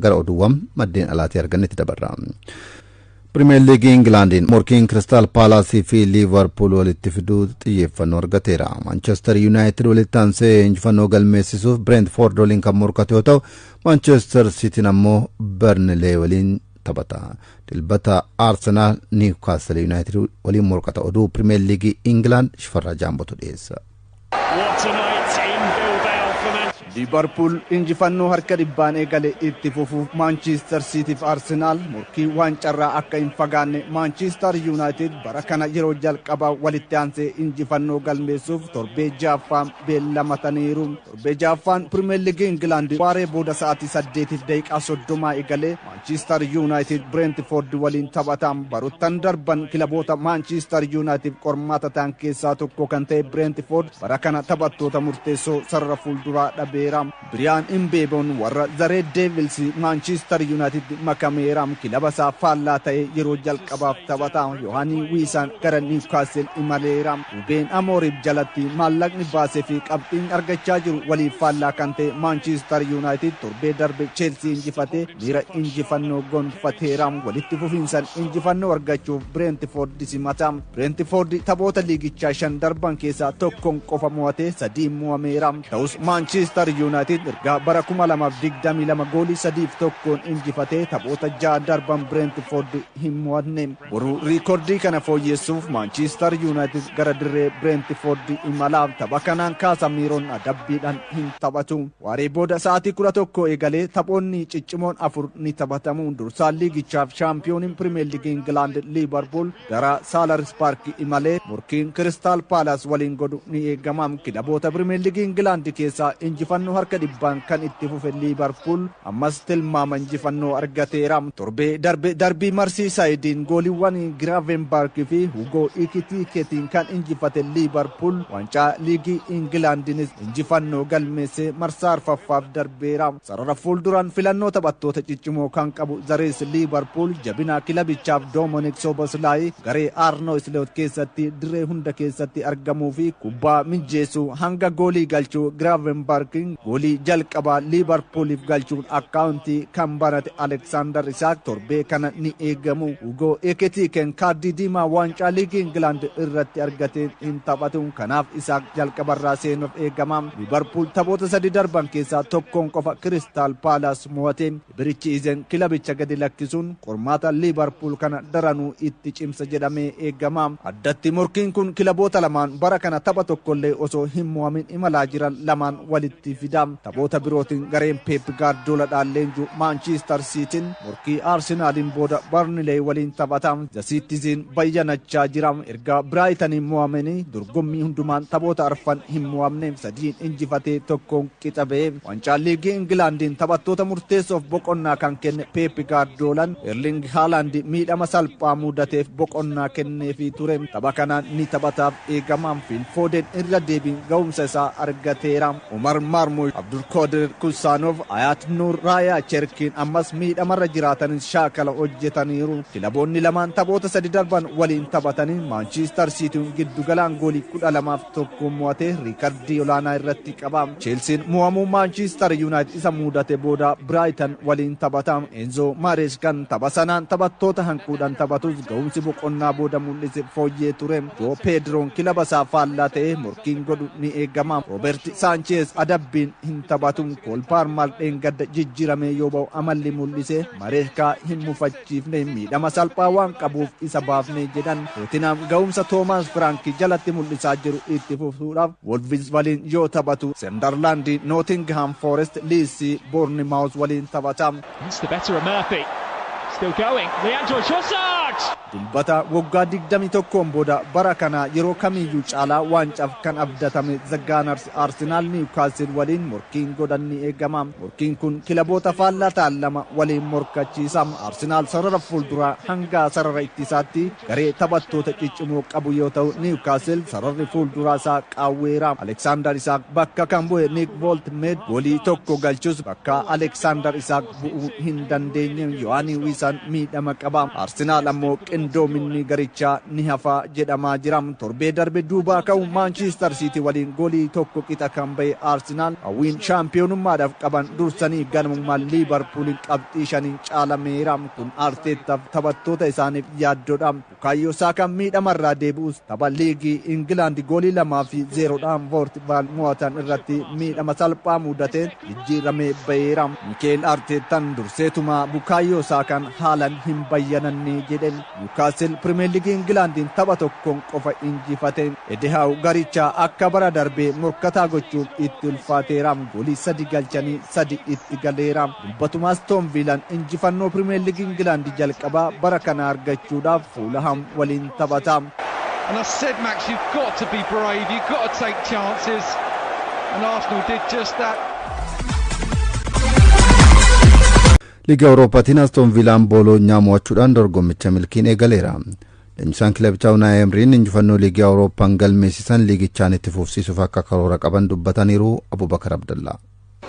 gara oduuwwan maddeen alaatii argannetti dabarra. Premier League England morkiin Crystal Palace fi Liverpool walitti fiduu xiyyeeffannoo argateera. Manchester United walitti aansee injifannoo galmeessisuuf Brentford waliin kan morkate yoo ta'u, Manchester City ammoo Burnley waliin taphata. Dilbata Arsenal Newcastle United waliin morkata. Oduu Premier League England Shifarraa Jaambotu dhiyeessa. Liverpool injifannoo harka dhibbaan eegale itti fufuuf Manchester City fi Arsenal morkii waancaa akka hin fagaanne Manchester United bara kana yeroo jalqabaa walitti aansee injifannoo galmeessuuf torbee jaaffaan beellamataniiru. Torbee jaaffaan Premier League England waaree booda sa'aatii 8:30 eegale Manchester United Brentford waliin taphatam. Baruttan darban kilaboota Manchester United qormaata ta'an keessaa tokko kan ta'e Brentford bara kana taphattoota murteessoo sarara fuulduraa dhabe. Brian Mbebon warra The Red Devils Manchester United makameeram kilaba isaa faallaa ta'e yeroo jalqabaaf taphata. Yohani Wiisan gara Newcastle imaleeram. Ruben Amorim jalatti maallaqni baasee fi qabxiin argachaa jiru waliif faallaa kan ta'e Manchester United torbee darbe Chelsea injifatee miira injifannoo gonfateeram. Walitti fufiinsan injifannoo argachuuf Brentford simatam. Brentford taphoota liigichaa 5 darban keessaa tokkoon qofa mo'atee 3 mo'ameeram. Ta'us Manchester United erga bara 2022 goolii 3-1 injifatee taphoota 6 darban Brentford hin mo'anne. Boruu riikordii kana fooyyessuuf Manchester United gara dirree Brentford imalaaf tapha kanaan Casemiro adabbiidhaan hin taphatu. Waaree booda sa'aatii 11 eegalee taphoonni ciccimoon 4 ni taphatamu. Dursaan liigichaaf shaampiyooniin Premier League England Liverpool gara Selhurst Park imalee morkiin Crystal Palace waliin godhu ni eegama. Kilaboota Premier League England keessaa injifannoo harka dhibbaan kan itti fufe Liverpool ammas tilmaama injifannoo argateera. Torbee darbii Merseyside gooliiwwan Gravenberch fi Hugo Ekitikeetiin kan injifate Liverpool waancaa liigii Englandinis injifannoo galmeessee marsaa arfaffaaf darbeera. Sarara fuulduraan filannoo taphattoota ciccimoo kan qabu Zares Liverpool jabina kilabichaaf Dominic Szoboszlai garee Arno Slot keessatti dirree hunda keessatti argamuu fi kubbaa mijeessu hanga goolii galchuu Gravenberch goolii jalqabaa Liverpooliif galchuun akkaawuntii kan banate Alexander Isak torbee kana ni eegamu. Hugo Ekitike kaardii diimaa waancaa liigii England irratti argatee hin taphatu. Kanaaf Isak jalqabarraa seenuuf eegama. Liverpool taphoota 3 darban keessaa tokkoon qofa Crystal Palace mo'ate. Birichi izen kilabicha gadi lakkisuun qormaata Liverpool kana daranuu itti cimsa jedhamee eegama. Addatti morkiin kun kilaboota lamaan bara kana tapha tokkollee osoo hin mo'amin imalaa jiran lamaan walitti fidam. Taphoota birootiin gareen Pep Guardiola leenjuu Manchester City morkii Arsenalin booda Burnley waliin taphatam. The Citizen bayyanachaa jiram erga Brightonin mo'amanii dorgommii hundumaan taphoota arfan hin mo'amne 3 injifatee tokkoon qixa ba'e. Waancaa liigii Englandin taphattoota murteessoof boqonnaa kan kenne Pep Guardiolan Erling Haaland miidhama salphaa mudateef boqonnaa kenneefii ture. Tapha kanaan ni taphataaf eegamaan Phil Foden irra deebiin ga'umsa isaa argateera. Umar Marmoush Abdulkadir Kusanov Ayat Nur Raya Cherkin ammas miidhamarra jiraatanis shaakala hojjetaniiru. Kilaboonni lamaan taphoota 3 darban waliin taphatanii Manchester City giddugalaan goolii 12-1 mo'ate riikardii olaanaa irratti qaba. Chelsea mo'amuu Manchester United isa mudate booda Brighton waliin taphatam. Enzo Marescan tapha sanaan taphattoota hanquudhaan taphatus ga'umsi boqonnaa booda mul'ise fooyyee ture. Joe Pedroon kilaba isaa faallaa ta'e morkiin godhu ni eegama. Robert Sanchez adabbiin hin taphatun. Cole Palmer gadda jijjiiramee yoo ba'u amalli mul'ise Maresca hin mufachiifne miidhama salphaa waan qabuuf isa baafne jedhan. Tottenham ga'umsa Thomas Frank jalatti mul'isaa jiru itti fufuudhaaf Wolves waliin yoo taphatu Sunderland Nottingham Forest Leeds Bournemouth waliin taphatam. It's the better of Murphy. Still going. Leandro Trossard. Dilbata waggaa 21 booda bara kana yeroo kamiyyuu caalaa waancaaf kan abdatame The Gunners Arsenal Newcastle waliin morkiin godhanni eegama. Morkiin kun kilaboota faallaa ta'an lama waliin morkachiisa. Arsenal sarara fuulduraa hanga sarara ittisaatti garee taphattoota ciccimoo qabu yoo ta'u Newcastle sararri fuulduraa isaa qaawweera. Alexander Isak bakka kan bu'e Nick Boltmed goolii tokko galchus bakka Alexander Isak bu'uu hin dandeenye. Yohani Wiisan miidhama qaba. Arsenal ammoo qindoominni garichaa ni hafa jedhamaa jira. Torbee darbe duubaa ka'u Manchester City waliin goolii tokko qixa kan ba'e Arsenal hawwiin shaampiyoonummaadhaaf qaban dursanii ganamummaan Liverpoolin qabxii 5 caalameera. Kun Arteetaaf taphattoota isaaniif yaaddoodha. Bukaayoo Saakaan miidhamarraa deebi'us tapha liigii Ingilaand goolii 2-0 Portugal mo'atan irratti miidhama salphaa mudateen jijjiiramee ba'eera. Mikel Arteetaan durseetuma Bukaayoo Saakaan haalan hin bayyananne jedhen. Newcastle Premier League Ingilaandiin tapha tokkoon qofa injifate. Edehaw garichaa akka bara darbee morkataa gochuuf itti ulfaateera. Goolii 3 galchanii 3 itti galeera. Dubbatumaas Aston Villaan injifannoo Premier League England jalqabaa bara kana argachuudhaaf Fulham waliin taphata. And I said, Max, you've got to be brave, you've got to take chances, and Arsenal did just that. Liga Awurooppaatiin Aston Villaan Booloonyaa mo'achuudhaan dorgommicha milkiin eegaleera. Leenjisaan kilabichaa Unai Emery'n injifannoo Liga Awurooppaan galmeessisan liigichaan itti fufsiisuuf akka karoora qaban dubbataniiru. Abubakar Abdallaa.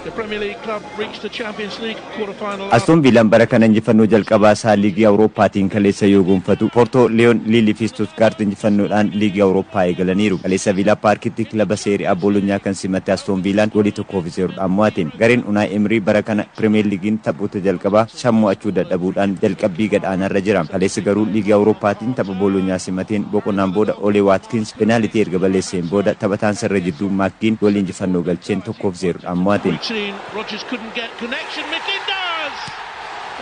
The Premier League club reached the Champions League quarter-final. Aston Villaan bara kana injifannoo jalqabaa isaa Liigii Awurooppaatiin kaleessa yoo gonfatu Porto, Lyon, Lille fi Stuttgart injifannoodhaan Liigii Awurooppaa eegalaniiru. Kaleessa Villa Parkitti kilaba Seerii A Booloonyaa kan simate Aston Villaan goolii 1-0 mo'ate. Gareen Unai Emery bara kana Premier Leaguein taphoota jalqabaa mo'achuu dadhabuudhaan jalqabbii gadaanaarra jira. Kaleessa garuu Liigii Awurooppaatiin tapha Booloonyaa simateen boqonnaan booda Ole Watkins penaalitii erga balleesseen booda taphataan sarara jidduu Maakkiin goolii injifannoo galcheen 1-0 mo'ate. Rodgers couldn't get connection. McGinn does!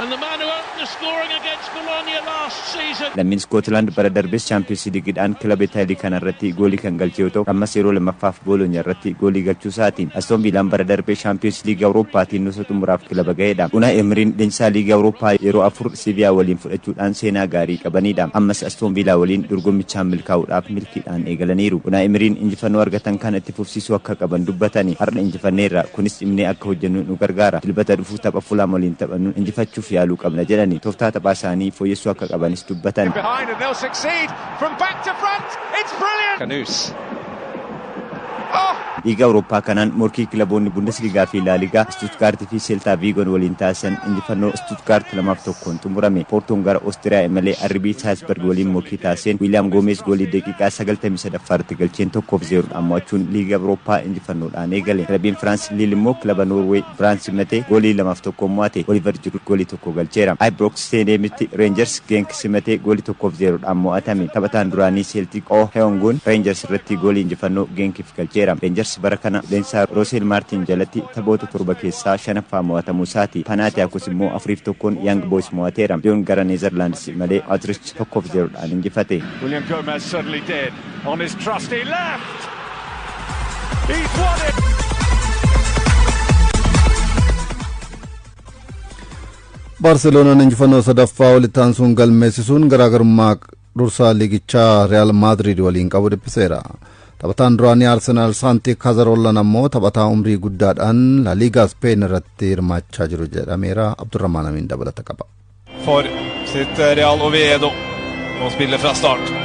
And the man who opened the scoring against Bologna last season. Lammiin Scotland bara darbes Champions Leagueidhaan kilaba Itaali kanarratti goolii kan galche yoo ta'u ammas yeroo lammaffaaf Bologna irratti goolii galchuu isaatiin Aston Villaan bara darbee Champions League Awurooppaatiin nusa xumuraaf kilaba ga'eedha. Unai Emery'n leenjisaa Liiga Awurooppaa yeroo 4 Sevilla waliin fudhachuudhaan seenaa gaarii qabanidha. Ammas Aston Villa waliin dorgommichaan milkaa'uudhaaf milkiidhaan eegalaniiru. Unai Emery'n injifannoo argatan kan itti fufsiisuu akka qaban dubbatanii har'a injifanneerra kunis dhimnee akka hojjennu nu gargaara. Dilbata dhufu tapha Fulham waliin taphannu injifachuuf yaaluu qabna jedhani tooftaa taphaa isaanii fooyyessuu akka qabanis dubbatan. Behind and they'll succeed from back to front. It's brilliant. Canuce. Liiga Awurooppaa kanaan morkii kilaboonni Bundesliigaa fi La Liigaa Stuttgart fi Celta Vigo waliin taasisan injifannoo Stuttgart 2-1 xumurame. Portoon gara Oostiriyaa imalee RB Salzburg waliin morkii taasiseen William Gomez goolii daqiiqaa 93 galcheen 1-0 mo'achuun Liiga Awurooppaa injifannoodhaan eegale. Kilabiin France Lille immoo kilaba Norway Brand simate goolii 2-1 mo'ate. Oliver Giroud goolii 1 galcheera. Ibrox Stadiumitti Rangers Genk simate goolii 1-0 mo'atame. Taphataan duraanii Celtic Oh Heung-gun Rangers irratti goolii injifannoo Genkiif galcheera. Rangers bara kana leensaa Rosel Martin jalatti taphoota 7 keessaa 5ffaa mo'atamuu isaati. Panathinaikos immoo 4-1 Young Boys mo'ateera. Lyon gara Netherlands malee Utrecht 1-0 injifate. William Gomez certainly did on his trusty left. He's won it. Barcelonaan injifannoo sadaffaa walitti aansuun galmeessisuun garaagarummaa dursaa liigichaa Real Madrid waliin qabu dhiphiseera. Taphataan duraanii Arsenal Santi Cazorla ammoo taphataa umrii guddaadhaan La Liga Spain irratti hirmaachaa jiru jedhameera. Abdurrahman Amin dabalata qaba. For sitt Real Oviedo og spiller fra start.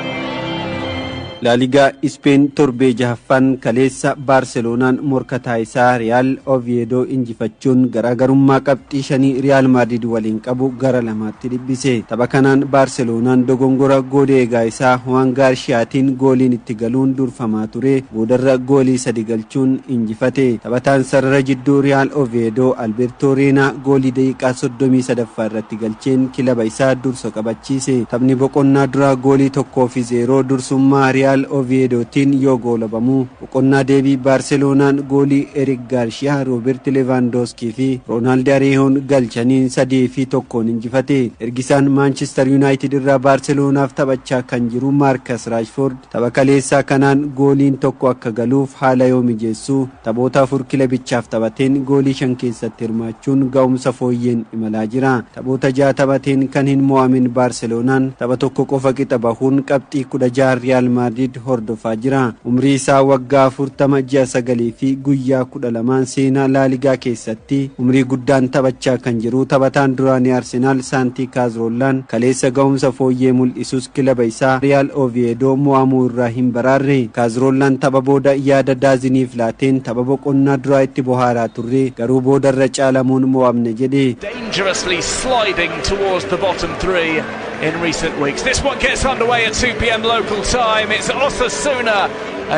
La Liga Spain torbee jahaffaan kaleessa Barcelonaan morkataa isaa Real Oviedo injifachuun garaagarummaa qabxii 5 Real Madrid waliin qabu gara lamaatti dhibbise. Tapha kanaan Barcelonaan dogongora goolii eegaa isaa Juan Garciaatiin gooliin itti galuun durfamaa ture. Boodarra goolii 3 galchuun injifate. Taphataan sarara jidduu Real Oviedo Alberto Reina goolii daqiiqaa 33 irratti galcheen kilaba isaa dursa qabachiise. Taphni boqonnaa dura goolii 1-0 dursummaa Real Oviedotiin yoo goolabamu boqonnaa deebii Barcelonaan goolii Eric Garcia, Robert Lewandowski fi Ronaldo Araujo'n galchaniin 3-1 injifate. Ergisaan Manchester United irraa Barcelonaaf taphachaa kan jiru Marcus Rashford tapha kaleessaa kanaan gooliin tokko akka galuuf haala yoo mijeessu taphoota 4 kilabichaaf taphateen goolii 5 keessatti hirmaachuun ga'umsa fooyyeen imalaa jira. Taphoota 6 taphateen kan hin mo'amin Barcelonaan tapha tokko qofa qixa bahuun qabxii 16 Real Madrid hordofaa jira. Umrii isaa waggaa 40 fi guyyaa 12 seenaa La Ligaa keessatti umrii guddaan taphachaa kan jiru taphataan duraanii Arsenal Santi Cazorlaan kaleessa ga'umsa fooyyee mul'isus kilaba isaa Real Oviedo mo'amuu irraa hin baraarre. Cazorlaan tapha booda yaada daaziniif laateen tapha boqonnaa duraa itti bohaaraa turre garuu boodarra caalamuun mo'amne jedhe. Dangerously sliding towards the bottom 3 in recent weeks. This one gets underway at 2 p.m. local time. It's Osasuna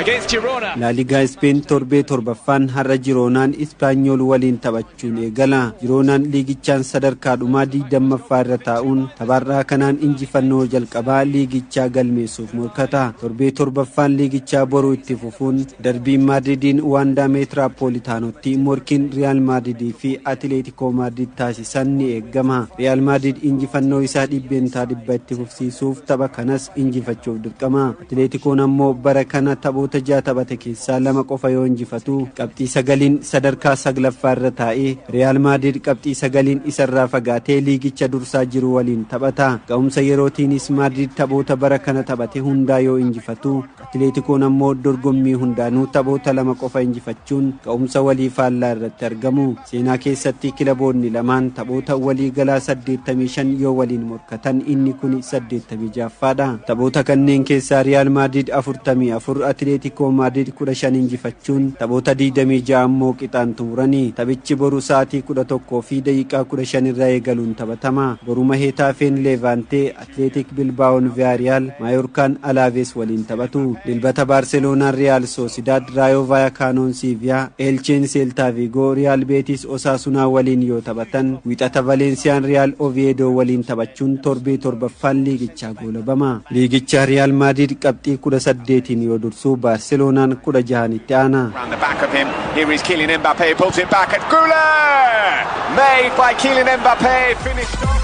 against Girona. La Liga Spain torbee torbaffaan har'a Gironaan Ispaanyol waliin taphachuun eegala. Gironaan liigichaan sadarkaadhumaa 20ffaa irra taa'uun tapharraa kanaan injifannoo jalqabaa liigichaa galmeessuuf morkata. Torbee torbaffaan liigichaa boruu itti fufuun darbii Madridiin Wanda Metropolitanotti morkiin Real Madrid fi Atletico Madrid taasisan ni eegama. Real Madrid injifannoo isaa dhibbeentaa dhibba itti fufsiisuuf tapha kanas injifachuuf dirqama. Atleticoon ammoo bara kana taphoota 6 taphate keessaa 2 qofa yoo injifatu qabxii 9 sadarkaa 9ffaa irra taa'ee Real Madrid qabxii 9 isarraa fagaatee liigicha dursaa jiru waliin taphata. Ga'umsa yerootiinis Madrid taphoota bara kana taphate hundaa yoo injifatu Atleticoon ammoo dorgommii hundaanuu taphoota 2 qofa injifachuun ga'umsa walii faallaa irratti argamu. Seenaa keessatti kilaboonni lamaan taphoota walii galaa 85 yoo waliin morkatan inni kun 86ffaadha. Taphoota kanneen keessaa Real Madrid 44 Atletico Madrid 15 injifachuun taphoota 26 ammoo qixaan xumuranii. Taphichi boru sa'aatii 11 fi daqiiqaa 15 irraa eegaluun taphatama. Boruma Hetaafeen Levante, Athletic Bilbao'n Villarreal, Mallorcaan Alaves waliin taphatu. Dilbata Barcelona Real Sociedad, Rayo Vallecano'n Sevilla, Elchen Celta Vigo, Real Betis Osasuna waliin yoo taphatan, wixata Valenciaan Real Oviedo waliin taphachuun torbee torbaffaan liigichaa goolabama. Liigicha Real Madrid qabxii 18 yoo dursu Barcelonaan 16 itti aana. Around the back of him, here is Kylian Mbappé, pulls it back at Güler! Made by Kylian Mbappé, finished off.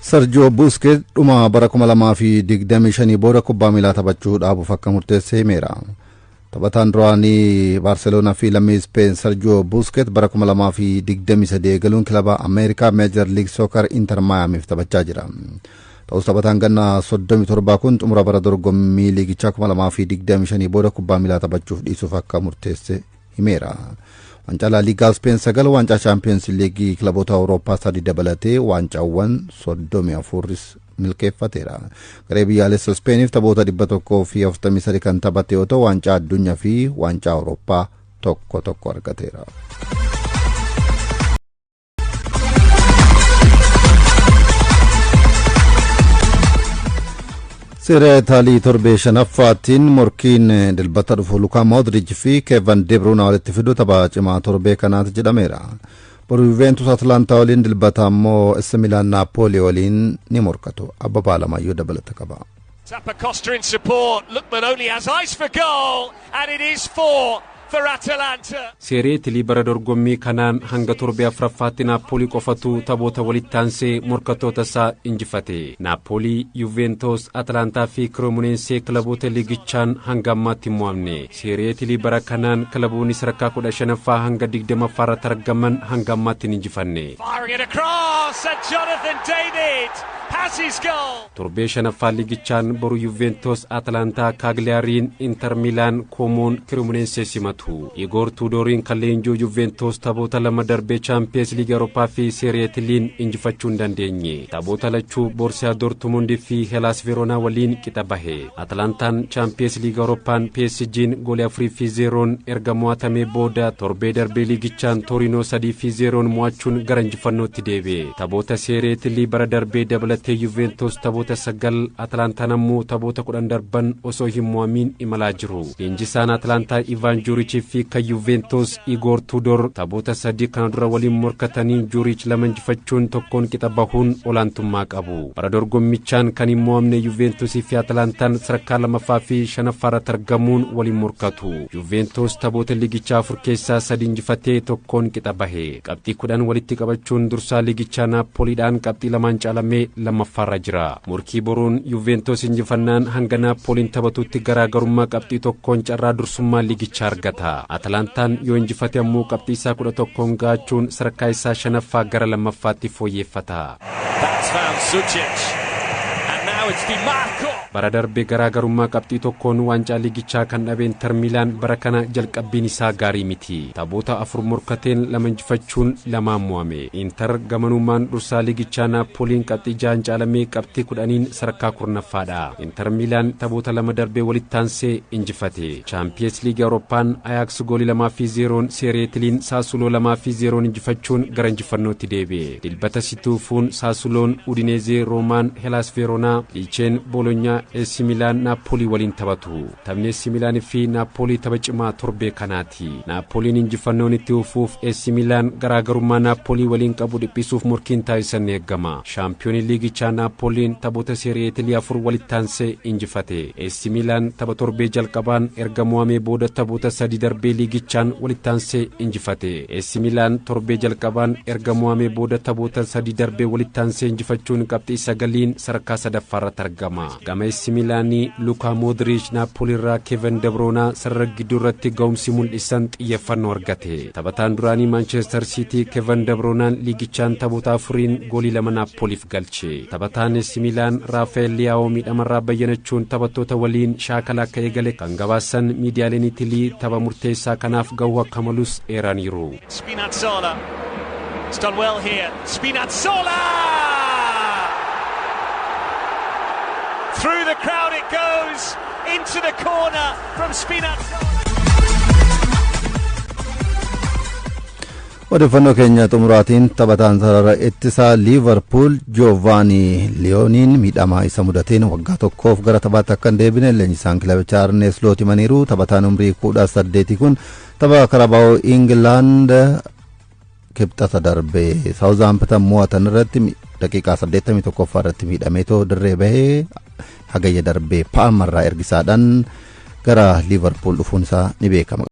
Sergio Busquets dhuma bara 2025 booda kubbaa miilaa taphachuu dhaabuuf akka murteessee himeera. Taphataan duraanii Barcelona fi lammii Spain Sergio Busquets bara 2023 galuun kilaba Ameerikaa Major League Soccer Inter Miamiif taphachaa jira. Ta'us taphataan ganna 37 kun xumura bara dorgommii liigichaa 2025 booda kubbaa miilaa taphachuuf dhiisuuf akka murteessee himeera. Wancaa La Liga Spain 9 wancaa Champions League kilaboota Awurooppaa 3 dabalatee wancaawwan 34 milkeeffateera. Garee biyyaalessa Spainiif taphoota 143 kan taphate yoo ta'u wancaa addunyaa fi wancaa Awurooppaa tokko argateera. Serie Italii torbee shanaffaatiin morkiin dilbata dhufu Luka Modric fi Kevin De Bruyne walitti fiduu tapha cimaa torbee kanaati jedhameera. Boru Juventus Atlanta waliin dilbata ammoo AC Milan Napoli waliin ni morkatu. Abbabaa Lamayyoo dabalata qaba. Zappa Costa in support. Lookman only has eyes for goal and it is 4 for Atalanta. Serie Italii bara dorgommii kanaan hanga torbee afuraffaatti Napoli qofatu taphoota walitti aansee morkattoota isaa injifate. Napoli, Juventus, Atalanta fi Cremonese kilaboota liigichaan hanga ammaatti hin mo'amne. Serie Italii bara kanaan kilaboonni sadarkaa 15ffaa hanga 20ffaa irratti argaman hanga ammaatti hin injifanne. Firing it across and Jonathan David has his goal. Torbee shanaffaa liigichaan boru Juventus, Atalanta, Cagliariin, Inter Milan, Comoon, Cremonese simatu. Igor Tudoriin kan leenjoo Juventus taphoota 2 darbee Champions League Europa fi Serie Italiin injifachuu hin dandeenye. Taphoota lachuu Borussia Dortmund fi Hellas Verona waliin qixa bahe. Atalantaan Champions League Europaan PSG'n goolii 4-0 erga mo'atamee booda torbee darbee liigichaan Torino 3-0 mo'achuun gara injifannootti deebi'e. Taphoota Serie Italii bara darbee dabalatee Juventus taphoota 9, Atalantaan ammoo taphoota 10 darban osoo hin mo'amin imalaa jiru. Leenjisaan Atalantaa Ivan Juric fi kan Juventus Igor Tudor taphoota 3 kan dura waliin morkatanii Juric 2 injifachuun tokkoon qixa bahuun olaantummaa qabu. Bara dorgommichaan kan hin mo'amne Juventus fi Atalantaan sadarkaa 2ffaa fi 5ffaa irratti argamuun waliin morkatu. Juventus taphoota liigichaa 4 keessaa 3 injifatee tokkoon qixa bahe. Qabxii 10 walitti qabachuun dursaa liigichaa Napoliidhaan qabxii 2 caalamee lammaffaarra jira. Morkii boruun Juventus injifannaan hanga Napoliin taphatutti garaagarummaa qabxii tokkoon carraa dursummaa liigichaa argata. Atalantaan yoo injifate ammoo qabxii isaa 11 gaachuun sadarkaa isaa 5ffaa gara lammaffaatti fooyyeffata. That's found Sucic and now it's Di Marco. bara darbe garaagarummaa qabxii tokkoon waancaa liigichaa kan dhabe Inter Milaan bara kana jalqabbiin isaa gaarii miti. Taphoota 4 morkateen 2 injifachuun 2 mo'ame. Inter gamanummaan dursaa liigichaa Naapoliin qabxii 6 caalamee qabxii 10 sadarkaa 10ffaadha. Inter Milaan taphoota 2 darbee walitti aansee injifate. Champions League Awurooppaan Ajax goolii 2-0 Seeriyeetiliin Saassuloo 2-0 injifachuun gara injifannootti deebi'e. Dilbata situufuun Saassuloon Udinezee Roomaan Helaas Veeroonaa Liicheen Boolonyaa AC Milaan Naapolii waliin taphatu. Taphni AC Milaan fi Naapolii tapha cimaa torbee kanaati. Naapoliin injifannoon itti ufuuf AC Milaan garaagarummaa Naapolii waliin qabu dhiphisuuf morkiin taasisan eegama. Shaampiyoonii liigichaa Naapoliin taphoota Seeriyeetilii 4 walitti aansee injifate. AC Milaan tapha torbee jalqabaan erga mo'amee booda taphoota 3 darbee liigichaan walitti aansee injifate. AC Milaan torbee jalqabaan erga mo'amee booda taphoota 3 darbee walitti aansee injifachuun qabxii 9 sadarkaa 3ffaarratti argama. Gama AC Milaanii Luka Modric Naapoliirraa Kevin De Bruyne sarara gidduu irratti ga'umsi mul'isan xiyyeeffannoo argate. Taphataan duraanii Manchester City Kevin De Bruyne liigichaan taphoota 4 goolii 2 Naapoliif galche. Taphataan AC Milaan Rafael Leao miidhamarraa bayyanachuun taphattoota waliin shaakala akka eegale kan gabaasan miidiyaaleen Itilii tapha murteessaa kanaaf ga'uu akka malus eeraniiru. Spinazzola. It's done well here. Spinazzola! Through the crowd it goes, into the corner from Spinazzola. Odeeffannoo keenya xumuraatiin taphataan sarara ittisaa Liverpool Giovanni Leoniin miidhamaa isa mudateen waggaa tokkoof gara taphaatti akka hin deebine leenjisaan kilabichaa Arne Slot himaniiru. Taphataan umrii 18 kun tapha Karabaa'oo England kibxata darbee Southampton mo'atan irratti daqiiqaa 81 irratti miidhameetoo dirree bahee hagayya darbee Palmerraa ergisaadhaan gara Liverpool dhufuun isaa ni beekama.